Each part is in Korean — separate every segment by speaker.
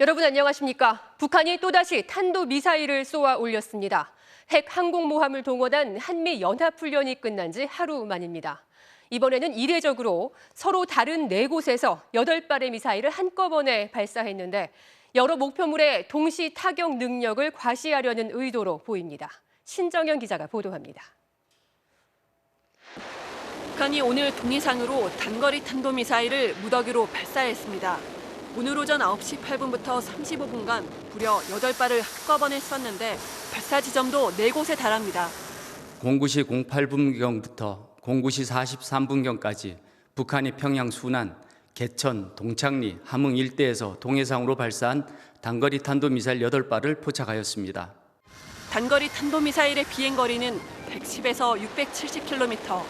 Speaker 1: 여러분 안녕하십니까? 북한이 또다시 탄도미사일을 쏘아 올렸습니다. 핵 항공모함을 동원한 한미 연합훈련이 끝난 지 하루 만입니다. 이번에는 이례적으로 서로 다른 4곳에서 8발의 미사일을 한꺼번에 발사했는데 여러 목표물의 동시 타격 능력을 과시하려는 의도로 보입니다. 신정현 기자가 보도합니다.
Speaker 2: 북한이 오늘 동해상으로 단거리 탄도미사일을 무더기로 발사했습니다. 오늘 오전 9시 8분부터 35분간 무려 8발을 한꺼번에 쐈는데 발사 지점도 4곳에 달합니다.
Speaker 3: 09시 08분경부터 09시 43분경까지 북한이 평양 순안, 개천, 동창리, 함흥 일대에서 동해상으로 발사한 단거리 탄도미사일 8발을 포착하였습니다.
Speaker 2: 단거리 탄도미사일의 비행거리는 110에서 670km,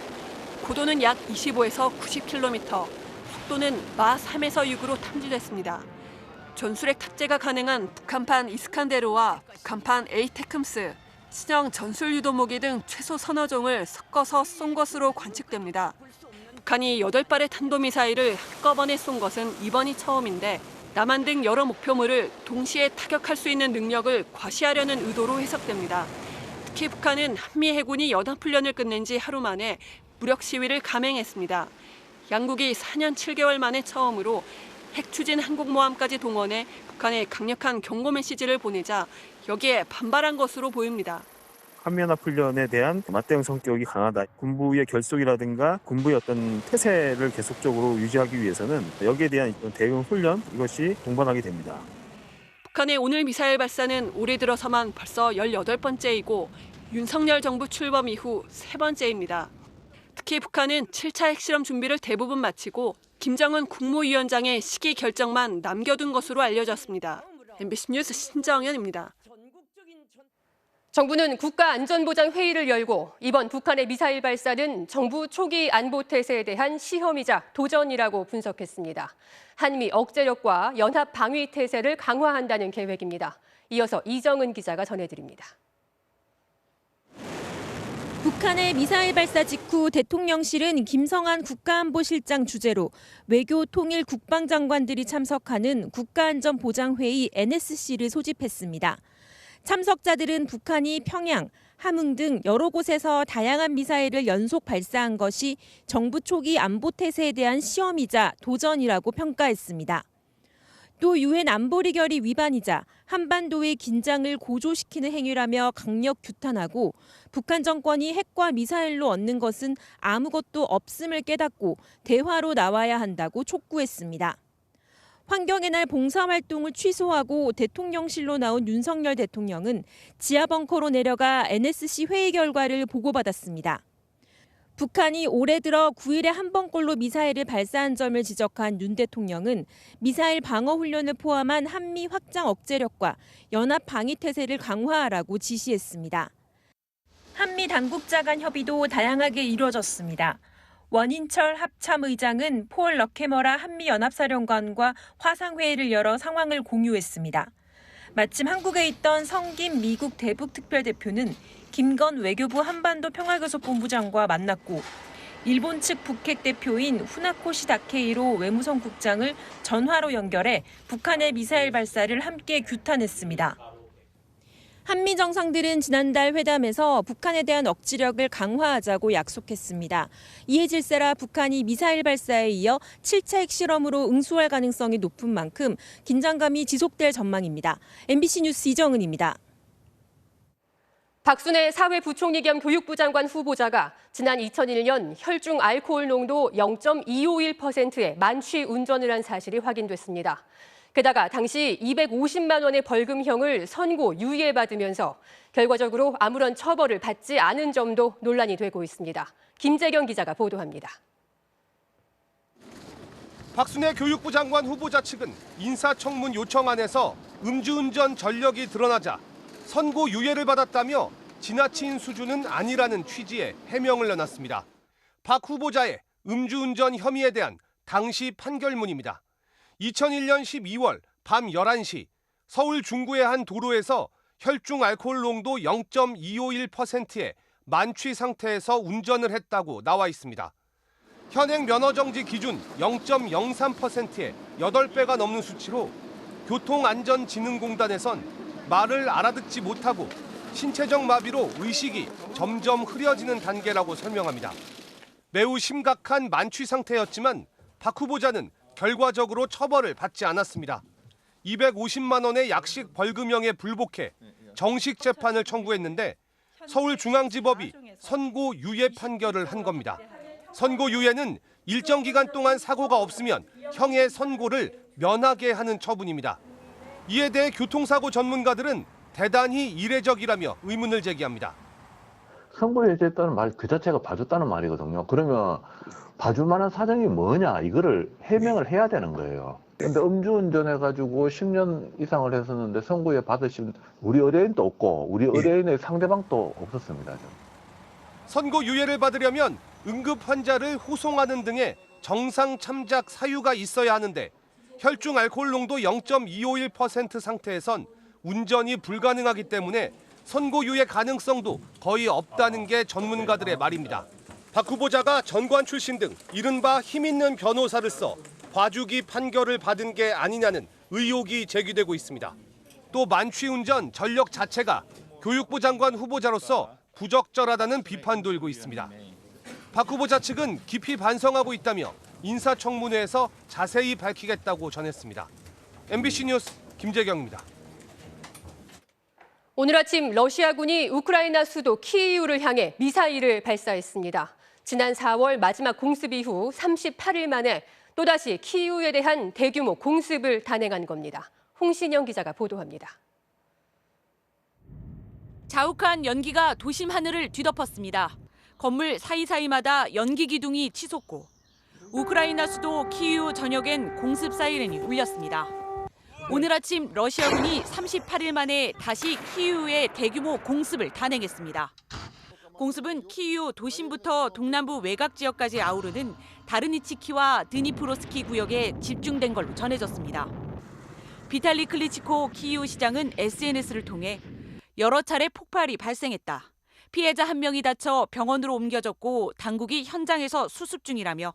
Speaker 2: 고도는 약 25에서 90km, 속도는 마 3에서 6으로 탐지됐습니다. 전술핵 탑재가 가능한 북한판 이스칸데르와 북한판 에이테크스, 신형 전술 유도무기 등 최소 서너 종을 섞어서 쏜 것으로 관측됩니다. 북한이 8발의 탄도미사일을 한꺼번에 쏜 것은 이번이 처음인데 남한 등 여러 목표물을 동시에 타격할 수 있는 능력을 과시하려는 의도로 해석됩니다. 특히 북한은 한미 해군이 연합훈련을 끝낸 지 하루 만에 무력 시위를 감행했습니다. 양국이 4년 7개월 만에 처음으로 핵추진 항공모함까지 동원해 북한에 강력한 경고 메시지를 보내자 여기에 반발한 것으로 보입니다.
Speaker 4: 한미연합훈련에 대한 맞대응 성격이 강하다. 군부의 결속이라든가 군부의 어떤 태세를 계속적으로 유지하기 위해서는 여기에 대한 대응 훈련 이것이 동반하게 됩니다.
Speaker 2: 북한의 오늘 미사일 발사는 올해 들어서만 벌써 18번째이고 윤석열 정부 출범 이후 3번째입니다. 특히 북한은 7차 핵실험 준비를 대부분 마치고 김정은 국무위원장의 시기 결정만 남겨둔 것으로 알려졌습니다. MBC 뉴스 신정현입니다.
Speaker 1: 정부는 국가안전보장회의를 열고 이번 북한의 미사일 발사는 정부 초기 안보 태세에 대한 시험이자 도전이라고 분석했습니다. 한미 억제력과 연합 방위 태세를 강화한다는 계획입니다. 이어서 이정은 기자가 전해드립니다.
Speaker 5: 북한의 미사일 발사 직후 대통령실은 김성한 국가안보실장 주재로 외교 통일 국방장관들이 참석하는 국가안전보장회의 NSC를 소집했습니다. 참석자들은 북한이 평양, 함흥 등 여러 곳에서 다양한 미사일을 연속 발사한 것이 정부 초기 안보 태세에 대한 시험이자 도전이라고 평가했습니다. 또 유엔 안보리 결의 위반이자 한반도의 긴장을 고조시키는 행위라며 강력 규탄하고 북한 정권이 핵과 미사일로 얻는 것은 아무것도 없음을 깨닫고 대화로 나와야 한다고 촉구했습니다. 환경의 날 봉사활동을 취소하고 대통령실로 나온 윤석열 대통령은 지하벙커로 내려가 NSC 회의 결과를 보고받았습니다. 북한이 올해 들어 9일에 한 번꼴로 미사일을 발사한 점을 지적한 윤 대통령은 미사일 방어 훈련을 포함한 한미 확장 억제력과 연합 방위 태세를 강화하라고 지시했습니다. 한미 당국자 간 협의도 다양하게 이루어졌습니다. 원인철 합참의장은 폴 러케머라 한미연합사령관과 화상회의를 열어 상황을 공유했습니다. 마침 한국에 있던 성김 미국 대북특별대표는 김건 외교부 한반도 평화교섭본부장과 만났고 일본 측 북핵 대표인 후나코시 다케이로 외무성 국장을 전화로 연결해 북한의 미사일 발사를 함께 규탄했습니다. 한미 정상들은 지난달 회담에서 북한에 대한 억지력을 강화하자고 약속했습니다. 이에 질세라 북한이 미사일 발사에 이어 7차 핵실험으로 응수할 가능성이 높은 만큼 긴장감이 지속될 전망입니다. MBC 뉴스 이정은입니다.
Speaker 1: 박순애 사회부총리 겸 교육부 장관 후보자가 지난 2001년 혈중 알코올 농도 0.251%의 만취 운전을 한 사실이 확인됐습니다. 게다가 당시 250만 원의 벌금형을 선고 유예받으면서 결과적으로 아무런 처벌을 받지 않은 점도 논란이 되고 있습니다. 김재경 기자가 보도합니다.
Speaker 6: 박순애 교육부 장관 후보자 측은 인사청문 요청안에서 음주운전 전력이 드러나자 선고 유예를 받았다며 지나친 수준은 아니라는 취지의 해명을 내놨습니다. 박 후보자의 음주운전 혐의에 대한 당시 판결문입니다. 2001년 12월 밤 11시 서울 중구의 한 도로에서 혈중 알코올 농도 0.251%의 만취 상태에서 운전을 했다고 나와 있습니다. 현행 면허정지 기준 0.03%의 8배가 넘는 수치로 교통안전진흥공단에선 말을 알아듣지 못하고 신체적 마비로 의식이 점점 흐려지는 단계라고 설명합니다. 매우 심각한 만취 상태였지만 박 후보자는 결과적으로 처벌을 받지 않았습니다. 250만 원의 약식 벌금형에 불복해 정식 재판을 청구했는데 서울중앙지법이 선고 유예 판결을 한 겁니다. 선고 유예는 일정 기간 동안 사고가 없으면 형의 선고를 면하게 하는 처분입니다. 이에 대해 교통사고 전문가들은 대단히 이례적이라며 의문을 제기합니다.
Speaker 7: 선고 해제했다는 말 그 자체가 봐줬다는 말이거든요. 그러면 봐줄 만한 사정이 뭐냐 이거를 해명을 해야 되는 거예요. 근데 음주운전해가지고 10년 이상을 했었는데 선고유예 받으신 우리 의뢰인도 없고 우리 의뢰인의 상대방도 없었습니다.
Speaker 6: 선고 유예를 받으려면 응급 환자를 호송하는 등의 정상 참작 사유가 있어야 하는데 혈중 알코올 농도 0.251% 상태에선 운전이 불가능하기 때문에 선고 유예 가능성도 거의 없다는 게 전문가들의 말입니다. 박 후보자가 전관 출신 등 이른바 힘 있는 변호사를 써 봐주기 판결을 받은 게 아니냐는 의혹이 제기되고 있습니다. 또 만취운전 전력 자체가 교육부 장관 후보자로서 부적절하다는 비판도 일고 있습니다. 박 후보자 측은 깊이 반성하고 있다며 인사청문회에서 자세히 밝히겠다고 전했습니다. MBC 뉴스 김재경입니다.
Speaker 1: 오늘 아침 러시아군이 우크라이나 수도 키이우를 향해 미사일을 발사했습니다. 지난 4월 마지막 공습 이후 38일 만에 또다시 키이우에 대한 대규모 공습을 단행한 겁니다. 홍신영 기자가 보도합니다.
Speaker 8: 자욱한 연기가 도심 하늘을 뒤덮었습니다. 건물 사이사이마다 연기 기둥이 치솟고 우크라이나 수도 키이우 전역엔 공습 사이렌이 울렸습니다. 오늘 아침 러시아군이 38일 만에 다시 키이우에 대규모 공습을 단행했습니다. 공습은 키이우 도심부터 동남부 외곽 지역까지 아우르는 다르니치키와 드니프로스키 구역에 집중된 걸로 전해졌습니다. 비탈리 클리치코 키이우 시장은 SNS를 통해 여러 차례 폭발이 발생했다. 피해자 1명이 다쳐 병원으로 옮겨졌고 당국이 현장에서 수습 중이라며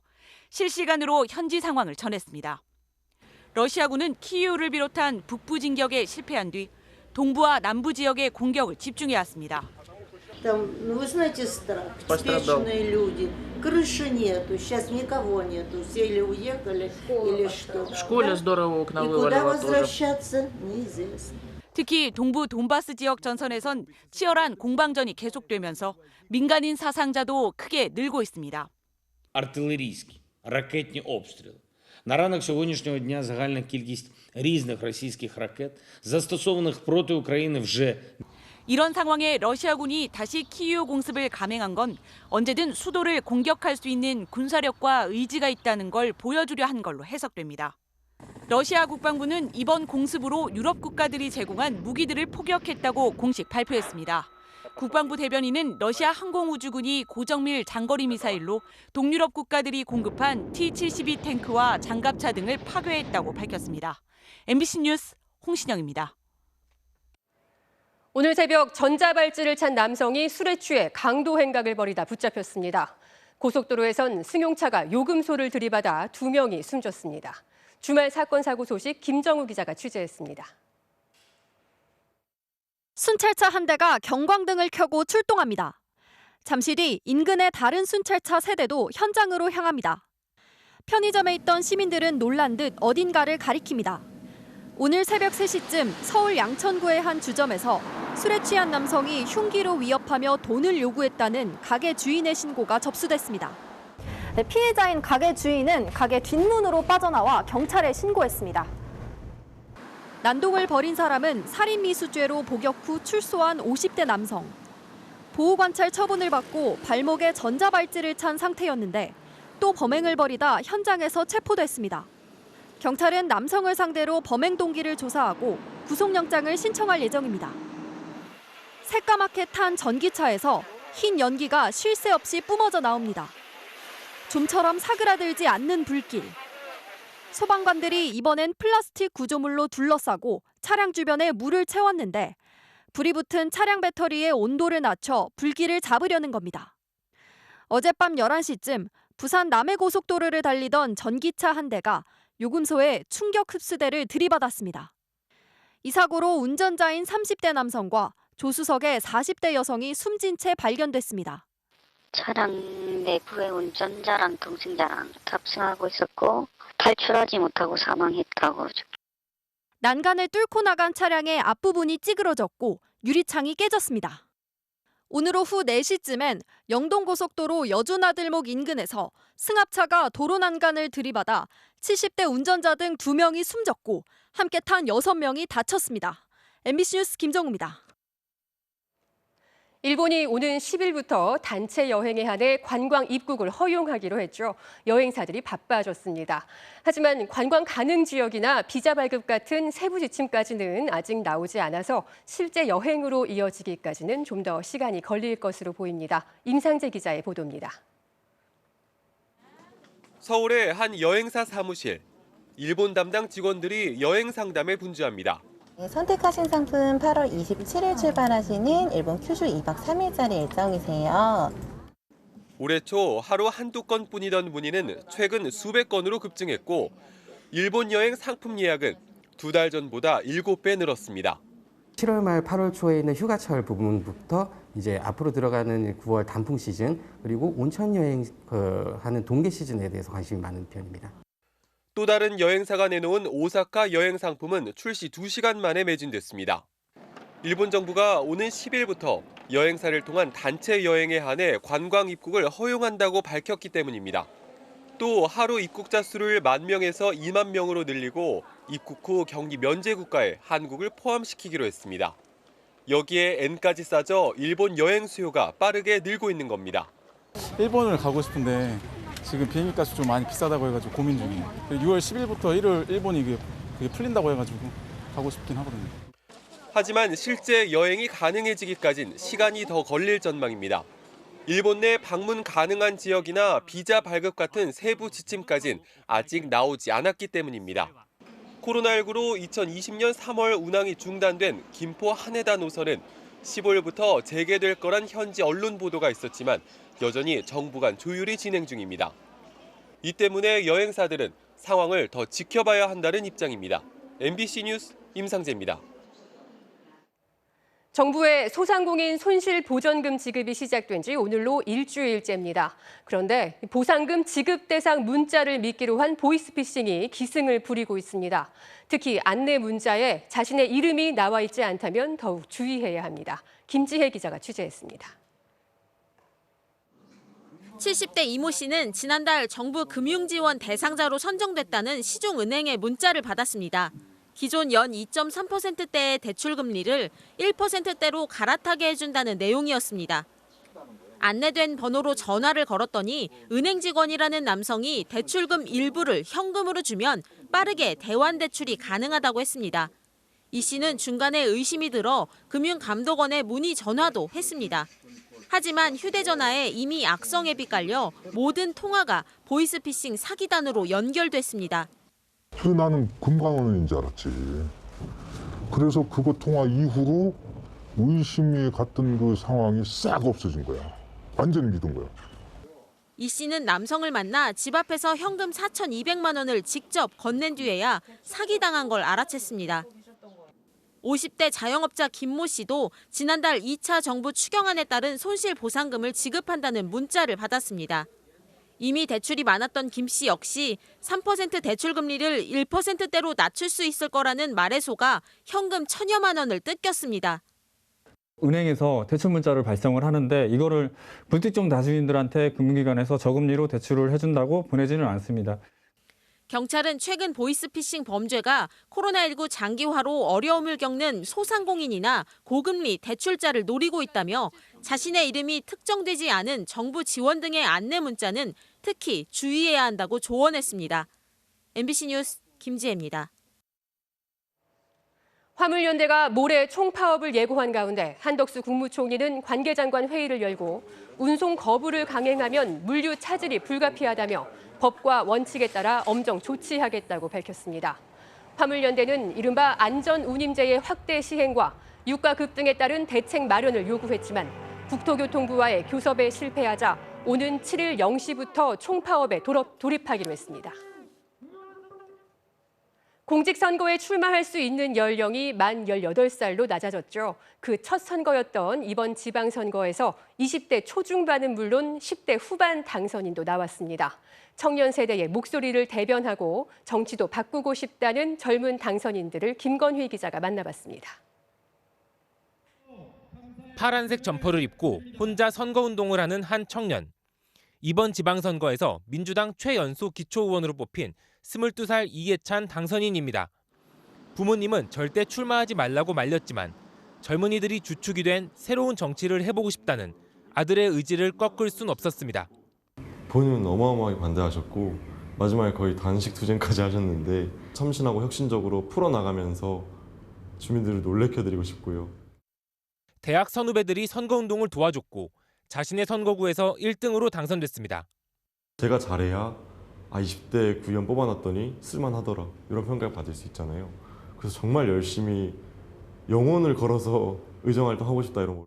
Speaker 8: 실시간으로 현지 상황을 전했습니다. 러시아군은 키이우를 비롯한 북부 진격에 실패한 뒤 동부와 남부 지역의 공격을 집중해왔습니다.
Speaker 9: Там, вы знаете, беспечные люди. Крыши нету, сейчас никого нету. Все или уехали, или что.
Speaker 10: В школе здорово окна
Speaker 9: И куда
Speaker 10: вывалило тоже.
Speaker 9: возвращаться, неизвестно.
Speaker 8: 특히 동부 돈바스 지역 전선에선 치열한 공방전이 계속되면서 민간인 사상자도 크게 늘고 있습니다.
Speaker 11: Артилерійські, ракетні обстріли. На ранок сьогоднішнього дня загальна кількість різних російських ракет, застосованих проти України вже
Speaker 8: 이런 상황에 러시아군이 다시 키이우 공습을 감행한 건 언제든 수도를 공격할 수 있는 군사력과 의지가 있다는 걸 보여주려 한 걸로 해석됩니다. 러시아 국방부는 이번 공습으로 유럽 국가들이 제공한 무기들을 포격했다고 공식 발표했습니다. 국방부 대변인은 러시아 항공우주군이 고정밀 장거리 미사일로 동유럽 국가들이 공급한 T-72 탱크와 장갑차 등을 파괴했다고 밝혔습니다. MBC 뉴스 홍신영입니다.
Speaker 1: 오늘 새벽 전자발찌를 찬 남성이 술에 취해 강도 행각을 벌이다 붙잡혔습니다. 고속도로에선 승용차가 요금소를 들이받아 2명이 숨졌습니다. 주말 사건 사고 소식 김정우 기자가 취재했습니다.
Speaker 12: 순찰차 한 대가 경광등을 켜고 출동합니다. 잠시 뒤 인근의 다른 순찰차 3대도 현장으로 향합니다. 편의점에 있던 시민들은 놀란 듯 어딘가를 가리킵니다. 오늘 새벽 3시쯤 서울 양천구의 한 주점에서 술에 취한 남성이 흉기로 위협하며 돈을 요구했다는 가게 주인의 신고가 접수됐습니다.
Speaker 13: 피해자인 가게 주인은 가게 뒷문으로 빠져나와 경찰에 신고했습니다.
Speaker 12: 난동을 벌인 사람은 살인미수죄로 복역 후 출소한 50대 남성. 보호관찰 처분을 받고 발목에 전자발찌를 찬 상태였는데 또 범행을 벌이다 현장에서 체포됐습니다. 경찰은 남성을 상대로 범행 동기를 조사하고 구속영장을 신청할 예정입니다. 새까맣게 탄 전기차에서 흰 연기가 쉴 새 없이 뿜어져 나옵니다. 좀처럼 사그라들지 않는 불길. 소방관들이 이번엔 플라스틱 구조물로 둘러싸고 차량 주변에 물을 채웠는데 불이 붙은 차량 배터리의 온도를 낮춰 불길을 잡으려는 겁니다. 어젯밤 11시쯤 부산 남해고속도로를 달리던 전기차 한 대가 요금소에 충격 흡수대를 들이받았습니다. 이 사고로 운전자인 30대 남성과 조수석의 40대 여성이 숨진 채 발견됐습니다.
Speaker 10: 차량 내부에 운전자랑 동승자랑 탑승하고 있었고 탈출하지 못하고 사망했다고.
Speaker 12: 난간을 뚫고 나간 차량의 앞부분이 찌그러졌고 유리창이 깨졌습니다. 오늘 오후 4시쯤엔 영동고속도로 여주나들목 인근에서 승합차가 도로 난간을 들이받아 70대 운전자 등 2명이 숨졌고 함께 탄 6명이 다쳤습니다. MBC 뉴스 김정우입니다.
Speaker 1: 일본이 오는 10일부터 단체 여행에 한해 관광 입국을 허용하기로 했죠. 여행사들이 바빠졌습니다. 하지만 관광 가능 지역이나 비자 발급 같은 세부 지침까지는 아직 나오지 않아서 실제 여행으로 이어지기까지는 좀 더 시간이 걸릴 것으로 보입니다. 임상재 기자의 보도입니다.
Speaker 14: 서울의 한 여행사 사무실. 일본 담당 직원들이 여행 상담에 분주합니다.
Speaker 15: 선택하신 상품 8월 27일 출발하시는 일본 큐슈 2박 3일짜리 일정이세요.
Speaker 14: 올해 초 하루 한두 건뿐이던 문의는 최근 수백 건으로 급증했고 일본 여행 상품 예약은 2달 전보다 7배 늘었습니다.
Speaker 16: 7월 말 8월 초에 있는 휴가철 부분부터 이제 앞으로 들어가는 9월 단풍 시즌 그리고 온천 여행 하는 동계 시즌에 대해서 관심이 많은 편입니다.
Speaker 14: 또 다른 여행사가 내놓은 오사카 여행 상품은 출시 2시간 만에 매진됐습니다. 일본 정부가 오는 10일부터 여행사를 통한 단체 여행에 한해 관광 입국을 허용한다고 밝혔기 때문입니다. 또 하루 입국자 수를 10,000명에서 20,000명으로 늘리고 입국 후 격리 면제 국가에 한국을 포함시키기로 했습니다. 여기에 N까지 싸져 일본 여행 수요가 빠르게 늘고 있는 겁니다.
Speaker 17: 일본을 가고 싶은데 지금 비행기 값이 좀 많이 비싸다고 해가지고 고민 중이에요. 6월 10일부터 일본이 그게 풀린다고 해가지고 가고 싶긴 하거든요.
Speaker 14: 하지만 실제 여행이 가능해지기까진 시간이 더 걸릴 전망입니다. 일본 내 방문 가능한 지역이나 비자 발급 같은 세부 지침까진 아직 나오지 않았기 때문입니다. 코로나19로 2020년 3월 운항이 중단된 김포 하네다 노선은 15일부터 재개될 거란 현지 언론 보도가 있었지만 여전히 정부 간 조율이 진행 중입니다. 이 때문에 여행사들은 상황을 더 지켜봐야 한다는 입장입니다. MBC 뉴스 임상재입니다.
Speaker 1: 정부의 소상공인 손실보전금 지급이 시작된 지 오늘로 일주일째입니다. 그런데 보상금 지급 대상 문자를 미끼로 한 보이스피싱이 기승을 부리고 있습니다. 특히 안내 문자에 자신의 이름이 나와 있지 않다면 더욱 주의해야 합니다. 김지혜 기자가 취재했습니다.
Speaker 8: 70대 이모 씨는 지난달 정부 금융지원 대상자로 선정됐다는 시중은행의 문자를 받았습니다. 기존 연 2.3%대의 대출금리를 1%대로 갈아타게 해준다는 내용이었습니다. 안내된 번호로 전화를 걸었더니 은행 직원이라는 남성이 대출금 일부를 현금으로 주면 빠르게 대환대출이 가능하다고 했습니다. 이 씨는 중간에 의심이 들어 금융감독원에 문의 전화도 했습니다. 하지만 휴대전화에 이미 악성 앱이 깔려 모든 통화가 보이스피싱 사기단으로 연결됐습니다.
Speaker 18: 나는 금강원인 줄 알았지. 그래서 그거 통화 이후로 의심이 갔던 그 상황이 싹 없어진 거야. 완전히 믿은 거야.
Speaker 8: 이 씨는 남성을 만나 집 앞에서 현금 4,200만 원을 직접 건넨 뒤에야 사기당한 걸 알아챘습니다. 50대 자영업자 김모 씨도 지난달 2차 정부 추경안에 따른 손실보상금을 지급한다는 문자를 받았습니다. 이미 대출이 많았던 김 씨 역시 3% 대출금리를 1%대로 낮출 수 있을 거라는 말에 속아 현금 1,000여만 원을 뜯겼습니다.
Speaker 19: 은행에서 대출 문자를 발송을 하는데 이거를 불특정 다수인들한테 금융기관에서 저금리로 대출을 해준다고 보내지는 않습니다.
Speaker 8: 경찰은 최근 보이스피싱 범죄가 코로나19 장기화로 어려움을 겪는 소상공인이나 고금리 대출자를 노리고 있다며 자신의 이름이 특정되지 않은 정부 지원 등의 안내 문자는 특히 주의해야 한다고 조언했습니다. MBC 뉴스 김지혜입니다.
Speaker 1: 화물연대가 모레 총파업을 예고한 가운데 한덕수 국무총리는 관계장관 회의를 열고 운송 거부를 강행하면 물류 차질이 불가피하다며 법과 원칙에 따라 엄정 조치하겠다고 밝혔습니다. 화물연대는 이른바 안전운임제의 확대 시행과 유가 급등에 따른 대책 마련을 요구했지만 국토교통부와의 교섭에 실패하자 오는 7일 0시부터 총파업에 돌입하기로 했습니다. 공직선거에 출마할 수 있는 연령이 만 18살로 낮아졌죠. 그 첫 선거였던 이번 지방선거에서 20대 초중반은 물론 10대 후반 당선인도 나왔습니다. 청년 세대의 목소리를 대변하고 정치도 바꾸고 싶다는 젊은 당선인들을 김건휘 기자가 만나봤습니다.
Speaker 20: 파란색 점퍼를 입고 혼자 선거운동을 하는 한 청년. 이번 지방선거에서 민주당 최연소 기초의원으로 뽑힌 22살 이해찬 당선인입니다. 부모님은 절대 출마하지 말라고 말렸지만 젊은이들이 주축이 된 새로운 정치를 해보고 싶다는 아들의 의지를 꺾을 순 없었습니다.
Speaker 21: 본인은 어마어마하게 반대하셨고 마지막에 거의 단식 투쟁까지 하셨는데 참신하고 혁신적으로 풀어나가면서 주민들을 놀래켜드리고 싶고요.
Speaker 20: 대학 선후배들이 선거운동을 도와줬고 자신의 선거구에서 1등으로 당선됐습니다.
Speaker 21: 제가 잘해야 20대 구의원 뽑아놨더니 쓸만하더라 이런 평가를 받을 수 있잖아요. 그래서 정말 열심히 영혼을 걸어서 의정활동하고 싶다 이런 거.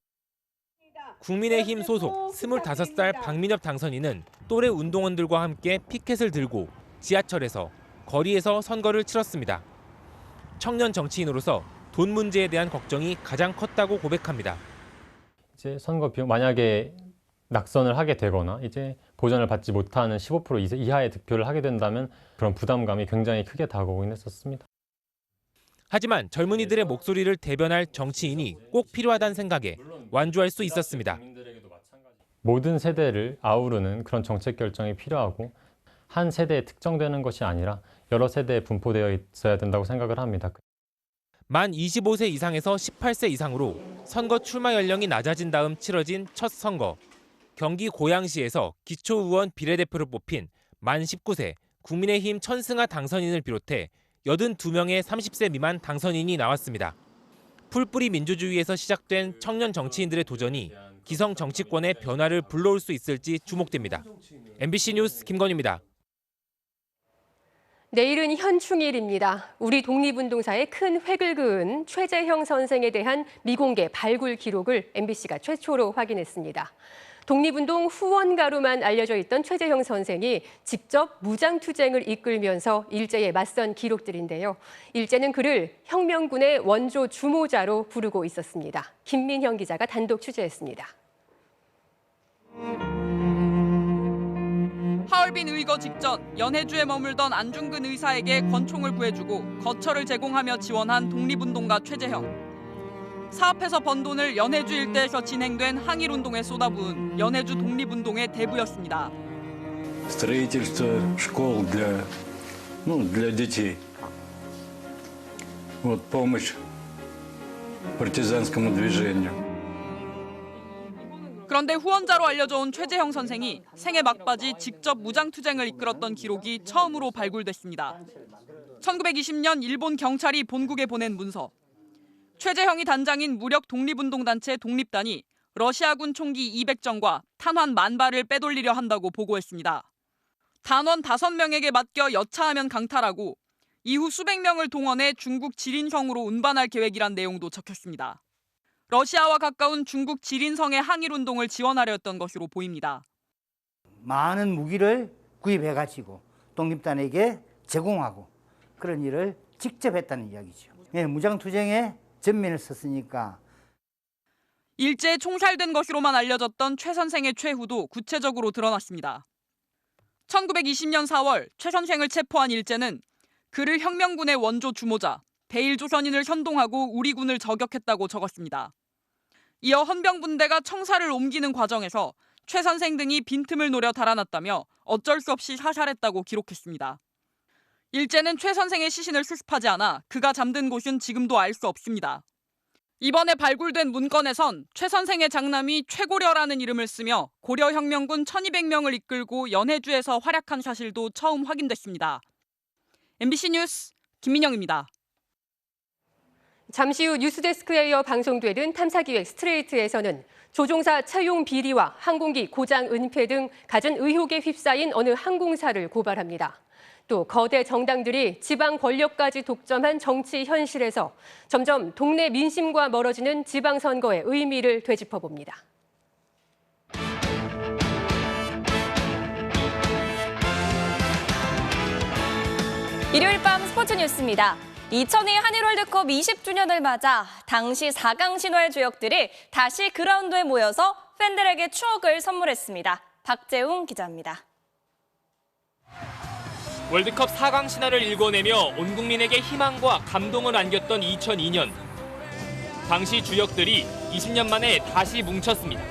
Speaker 20: 국민의힘 소속 25살 박민엽 당선인은 또래 운동원들과 함께 피켓을 들고 지하철에서 거리에서 선거를 치렀습니다. 청년 정치인으로서 돈 문제에 대한 걱정이 가장 컸다고 고백합니다.
Speaker 22: 이제 선거 비용 만약에 낙선을 하게 되거나 이제 보전을 받지 못하는 15% 이하의 득표를 하게 된다면 그런 부담감이 굉장히 크게 다가오긴 했었습니다.
Speaker 20: 하지만 젊은이들의 목소리를 대변할 정치인이 꼭 필요하다는 생각에 완주할 수 있었습니다.
Speaker 22: 모든 세대를 아우르는 그런 정책 결정이 필요하고 한 세대에 특정되는 것이 아니라 여러 세대에 분포되어 있어야 된다고 생각을 합니다.
Speaker 20: 만 25세 이상에서 18세 이상으로 선거 출마 연령이 낮아진 다음 치러진 첫 선거. 경기 고양시에서 기초의원 비례대표를 뽑힌 만 19세 국민의힘 천승하 당선인을 비롯해 82명의 30세 미만 당선인이 나왔습니다. 풀뿌리 민주주의에서 시작된 청년 정치인들의 도전이 기성 정치권의 변화를 불러올 수 있을지 주목됩니다. MBC 뉴스 김건희입니다.
Speaker 1: 내일은 현충일입니다. 우리 독립운동사에 큰 획을 그은 최재형 선생에 대한 미공개 발굴 기록을 MBC가 최초로 확인했습니다. 독립운동 후원가로만 알려져 있던 최재형 선생이 직접 무장투쟁을 이끌면서 일제에 맞선 기록들인데요. 일제는 그를 혁명군의 원조 주모자로 부르고 있었습니다. 김민형 기자가 단독 취재했습니다.
Speaker 23: 하얼빈 의거 직전 연해주에 머물던 안중근 의사에게 권총을 구해주고 거처를 제공하며 지원한 독립운동가 최재형. 사업해서 번 돈을 연해주 일대에서 진행된 항일운동에 쏟아부은 연해주 독립운동의 대부였습니다.
Speaker 24: строительство школ для детей. помощь партизанскому движению.
Speaker 23: 그런데 후원자로 알려져 온 최재형 선생이 생애 막바지 직접 무장투쟁을 이끌었던 기록이 처음으로 발굴됐습니다. 1920년 일본 경찰이 본국에 보낸 문서. 최재형이 단장인 무력 독립운동단체 독립단이 러시아군 총기 200정과 탄환 10,000발을 빼돌리려 한다고 보고했습니다. 단원 5명에게 맡겨 여차하면 강탈하고 이후 수백 명을 동원해 중국 지린성으로 운반할 계획이란 내용도 적혔습니다. 러시아와 가까운 중국 지린성의 항일운동을 지원하려 했던 것으로 보입니다.
Speaker 25: 많은 무기를 구입해가지고 독립단에게 제공하고 그런 일을 직접 했다는 이야기죠. 무장투쟁에 전면을 썼으니까.
Speaker 23: 일제에 총살된 것으로만 알려졌던 최 선생의 최후도 구체적으로 드러났습니다. 1920년 4월 최 선생을 체포한 일제는 그를 혁명군의 원조 주모자, 대일조선인을 선동하고 우리 군을 저격했다고 적었습니다. 이어 헌병분대가 청사를 옮기는 과정에서 최 선생 등이 빈틈을 노려 달아났다며 어쩔 수 없이 사살했다고 기록했습니다. 일제는 최 선생의 시신을 수습하지 않아 그가 잠든 곳은 지금도 알 수 없습니다. 이번에 발굴된 문건에선 최 선생의 장남이 최고려라는 이름을 쓰며 고려혁명군 1200명을 이끌고 연해주에서 활약한 사실도 처음 확인됐습니다. MBC 뉴스 김민영입니다.
Speaker 1: 잠시 후 뉴스데스크에 이어 방송되는 탐사기획 스트레이트에서는 조종사 채용 비리와 항공기 고장 은폐 등 갖은 의혹에 휩싸인 어느 항공사를 고발합니다. 또 거대 정당들이 지방 권력까지 독점한 정치 현실에서 점점 동네 민심과 멀어지는 지방선거의 의미를 되짚어봅니다.
Speaker 2: 일요일 밤 스포츠 뉴스입니다. 2002 한일 월드컵 20주년을 맞아 당시 4강 신화의 주역들이 다시 그라운드에 모여서 팬들에게 추억을 선물했습니다. 박재웅 기자입니다.
Speaker 20: 월드컵 4강 신화를 일궈내며 온 국민에게 희망과 감동을 안겼던 2002년. 당시 주역들이 20년 만에 다시 뭉쳤습니다.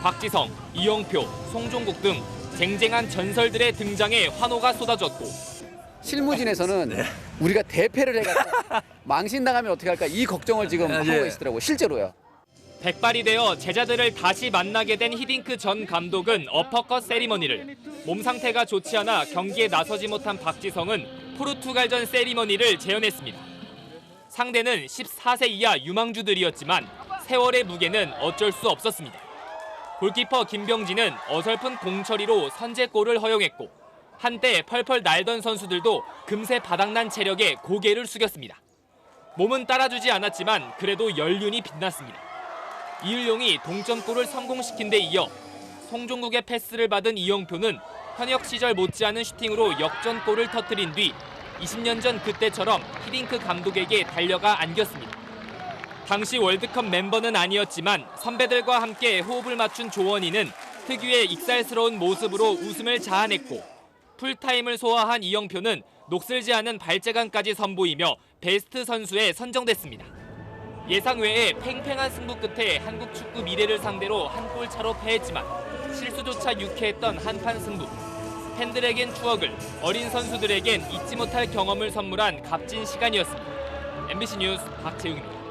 Speaker 20: 박지성, 이영표, 송종국 등 쟁쟁한 전설들의 등장에 환호가 쏟아졌고
Speaker 3: 실무진에서는 우리가 대패를 해가지고 망신당하면 어떻게 할까 이 걱정을 지금 하고 계시더라고요. 실제로요.
Speaker 20: 백발이 되어 제자들을 다시 만나게 된 히딩크 전 감독은 어퍼컷 세리머니를, 몸 상태가 좋지 않아 경기에 나서지 못한 박지성은 포르투갈전 세리머니를 재현했습니다. 상대는 14세 이하 유망주들이었지만 세월의 무게는 어쩔 수 없었습니다. 골키퍼 김병진은 어설픈 공처리로 선제골을 허용했고 한때 펄펄 날던 선수들도 금세 바닥난 체력에 고개를 숙였습니다. 몸은 따라주지 않았지만 그래도 연륜이 빛났습니다. 이을용이 동점골을 성공시킨 데 이어 송종국의 패스를 받은 이영표는 현역 시절 못지않은 슈팅으로 역전골을 터뜨린 뒤 20년 전 그때처럼 히딩크 감독에게 달려가 안겼습니다. 당시 월드컵 멤버는 아니었지만 선배들과 함께 호흡을 맞춘 조원희는 특유의 익살스러운 모습으로 웃음을 자아냈고 풀타임을 소화한 이영표는 녹슬지 않은 발재간까지 선보이며 베스트 선수에 선정됐습니다. 예상 외에 팽팽한 승부 끝에 한국 축구 미래를 상대로 한 골 차로 패했지만 실수조차 유쾌했던 한판 승부. 팬들에겐 추억을, 어린 선수들에겐 잊지 못할 경험을 선물한 값진 시간이었습니다. MBC 뉴스 박재웅입니다.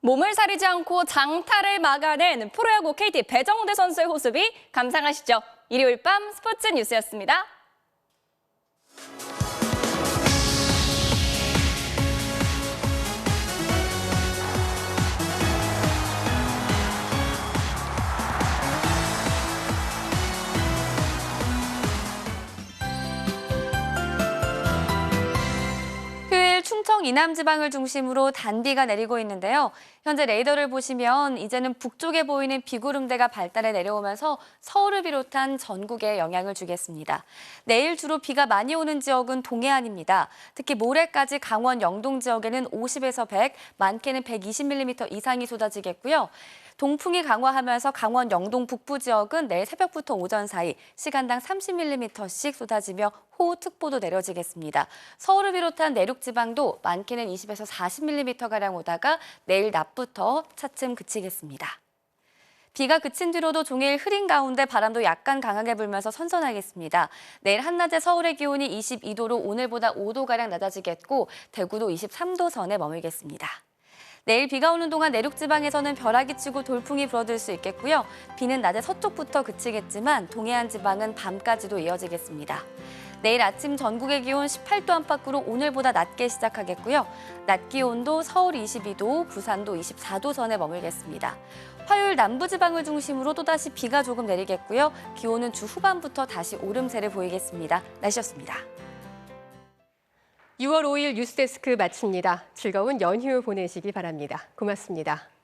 Speaker 2: 몸을 사리지 않고 장타를 막아낸 프로야구 KT 배정대 선수의 호수비 감상하시죠. 일요일 밤 스포츠 뉴스였습니다. 충청 이남 지방을 중심으로 단비가 내리고 있는데요. 현재 레이더를 보시면 이제는 북쪽에 보이는 비구름대가 발달해 내려오면서 서울을 비롯한 전국에 영향을 주겠습니다. 내일 주로 비가 많이 오는 지역은 동해안입니다. 특히 모레까지 강원 영동 지역에는 50에서 100, 많게는 120mm 이상이 쏟아지겠고요. 동풍이 강화하면서 강원 영동 북부 지역은 내일 새벽부터 오전 사이 시간당 30mm씩 쏟아지며 호우특보도 내려지겠습니다. 서울을 비롯한 내륙 지방도 많게는 20에서 40mm가량 오다가 내일 낮부터 차츰 그치겠습니다. 비가 그친 뒤로도 종일 흐린 가운데 바람도 약간 강하게 불면서 선선하겠습니다. 내일 한낮에 서울의 기온이 22도로 오늘보다 5도가량 낮아지겠고 대구도 23도 선에 머물겠습니다. 내일 비가 오는 동안 내륙 지방에서는 벼락이 치고 돌풍이 불어들 수 있겠고요. 비는 낮에 서쪽부터 그치겠지만 동해안 지방은 밤까지도 이어지겠습니다. 내일 아침 전국의 기온 18도 안팎으로 오늘보다 낮게 시작하겠고요. 낮 기온도 서울 22도, 부산도 24도 선에 머물겠습니다. 화요일 남부지방을 중심으로 또다시 비가 조금 내리겠고요. 기온은 주 후반부터 다시 오름세를 보이겠습니다. 날씨였습니다.
Speaker 1: 6월 5일 뉴스데스크 마칩니다. 즐거운 연휴 보내시기 바랍니다. 고맙습니다.